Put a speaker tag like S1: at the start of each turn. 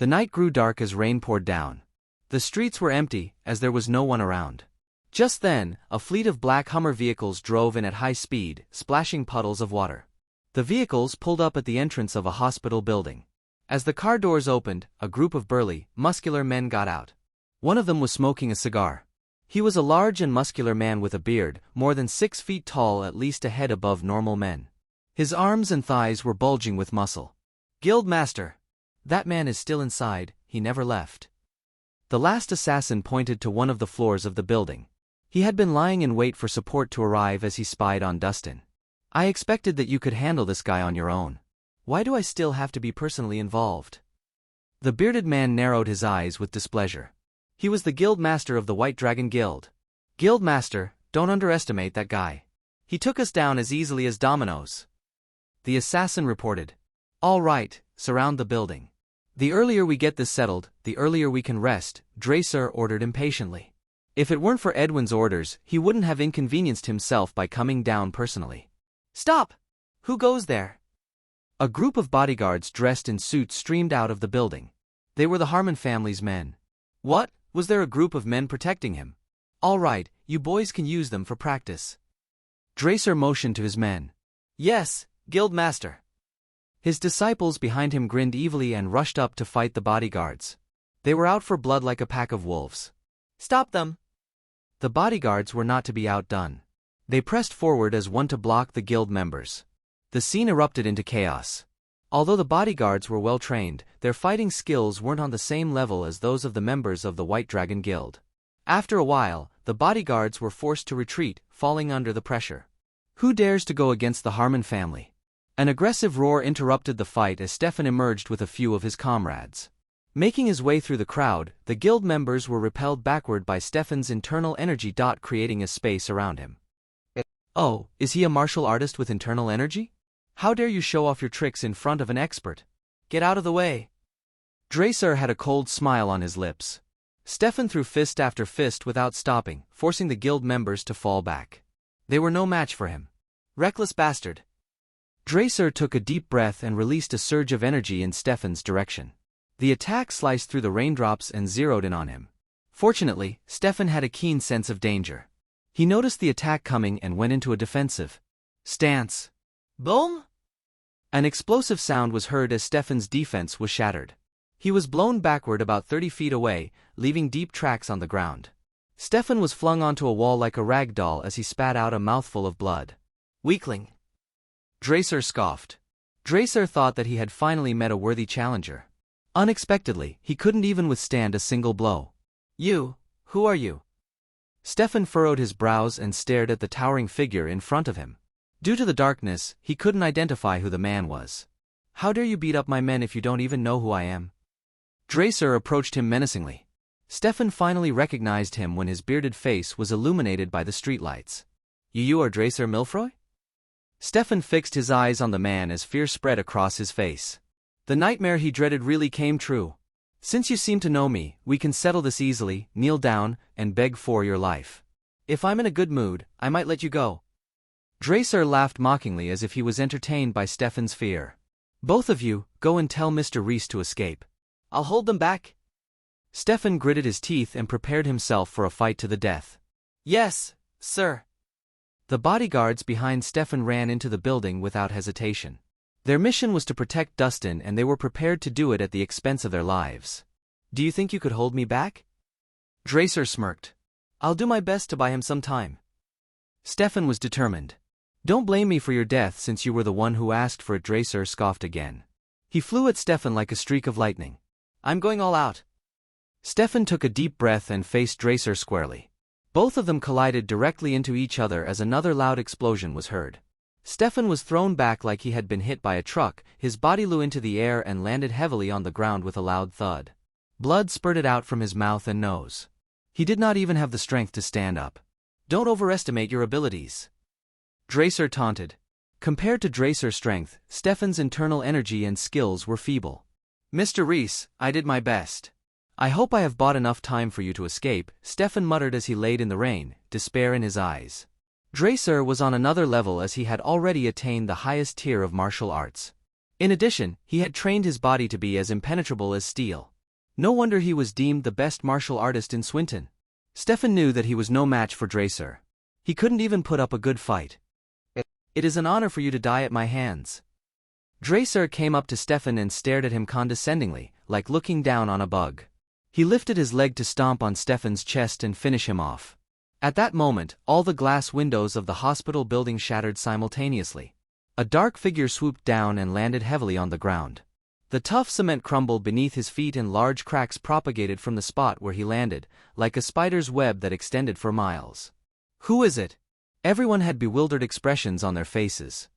S1: The night grew dark as rain poured down. The streets were empty, as there was no one around. Just then, a fleet of black Hummer vehicles drove in at high speed, splashing puddles of water. The vehicles pulled up at the entrance of a hospital building. As the car doors opened, a group of burly, muscular men got out. One of them was smoking a cigar. He was a large and muscular man with a beard, more than 6 feet tall, at least a head above normal men. His arms and thighs were bulging with muscle. "Guild Master. That man is still inside, he never left." The last assassin pointed to one of the floors of the building. He had been lying in wait for support to arrive as he spied on Dustin. "I expected that you could handle this guy on your own. Why do I still have to be personally involved?" The bearded man narrowed his eyes with displeasure. He was the Guild Master of the White Dragon Guild. "Guild Master, don't underestimate that guy. He took us down as easily as dominoes." The assassin reported. "All right, surround the building. The earlier we get this settled, the earlier we can rest," Rhys ordered impatiently. If it weren't for Edwin's orders, he wouldn't have inconvenienced himself by coming down personally. "Stop! Who goes there?" A group of bodyguards dressed in suits streamed out of the building. They were the Harmon family's men. What? Was there a group of men protecting him? "All right, you boys can use them for practice." Rhys motioned to his men. "Yes, Guild Master." His disciples behind him grinned evilly and rushed up to fight the bodyguards. They were out for blood like a pack of wolves. "Stop them!" The bodyguards were not to be outdone. They pressed forward as one to block the guild members. The scene erupted into chaos. Although the bodyguards were well trained, their fighting skills weren't on the same level as those of the members of the White Dragon Guild. After a while, the bodyguards were forced to retreat, falling under the pressure. Who dares to go against the Harmon family? An aggressive roar interrupted the fight as Stefan emerged with a few of his comrades. Making his way through the crowd, the guild members were repelled backward by Stefan's internal energy, creating a space around him. "Oh, is he a martial artist with internal energy? How dare you show off your tricks in front of an expert? Get out of the way!" Rhys had a cold smile on his lips. Stefan threw fist after fist without stopping, forcing the guild members to fall back. They were no match for him. "Reckless bastard!" Rhys took a deep breath and released a surge of energy in Stefan's direction. The attack sliced through the raindrops and zeroed in on him. Fortunately, Stefan had a keen sense of danger. He noticed the attack coming and went into a defensive stance. Boom! An explosive sound was heard as Stefan's defense was shattered. He was blown backward about 30 feet away, leaving deep tracks on the ground. Stefan was flung onto a wall like a rag doll as he spat out a mouthful of blood. "Weakling!" Rhys scoffed. Rhys thought that he had finally met a worthy challenger. Unexpectedly, he couldn't even withstand a single blow. Who are you?" Stefan furrowed his brows and stared at the towering figure in front of him. Due to the darkness, he couldn't identify who the man was. "How dare you beat up my men if you don't even know who I am?" Rhys approached him menacingly. Stefan finally recognized him when his bearded face was illuminated by the streetlights. You are Rhys Milfroy?" Stefan fixed his eyes on the man as fear spread across his face. The nightmare he dreaded really came true. "Since you seem to know me, we can settle this easily. Kneel down and beg for your life. If I'm in a good mood, I might let you go." Rhys laughed mockingly as if he was entertained by Stefan's fear. "Both of you, go and tell Mr. Rhys to escape. I'll hold them back." Stefan gritted his teeth and prepared himself for a fight to the death. "Yes, sir." The bodyguards behind Stefan ran into the building without hesitation. Their mission was to protect Dustin, and they were prepared to do it at the expense of their lives. "Do you think you could hold me back?" Rhys smirked. "I'll do my best to buy him some time." Stefan was determined. "Don't blame me for your death since you were the one who asked for it." Rhys scoffed again. He flew at Stefan like a streak of lightning. "I'm going all out." Stefan took a deep breath and faced Rhys squarely. Both of them collided directly into each other as another loud explosion was heard. Stefan was thrown back like he had been hit by a truck, his body flew into the air and landed heavily on the ground with a loud thud. Blood spurted out from his mouth and nose. He did not even have the strength to stand up. "Don't overestimate your abilities," Rhys taunted. Compared to Rhys' strength, Stefan's internal energy and skills were feeble. "Mr. Rhys, I did my best. I hope I have bought enough time for you to escape," Stefan muttered as he laid in the rain, despair in his eyes. Rhys was on another level as he had already attained the highest tier of martial arts. In addition, he had trained his body to be as impenetrable as steel. No wonder he was deemed the best martial artist in Swinton. Stefan knew that he was no match for Dracer. He couldn't even put up a good fight. It is an honor for you to die at my hands. Dracer came up to Stefan and stared at him condescendingly, like looking down on a bug. He lifted his leg to stomp on Stefan's chest and finish him off. At that moment, all the glass windows of the hospital building shattered simultaneously. A dark figure swooped down and landed heavily on the ground. The tough cement crumbled beneath his feet and large cracks propagated from the spot where he landed, like a spider's web that extended for miles. Who is it? Everyone had bewildered expressions on their faces.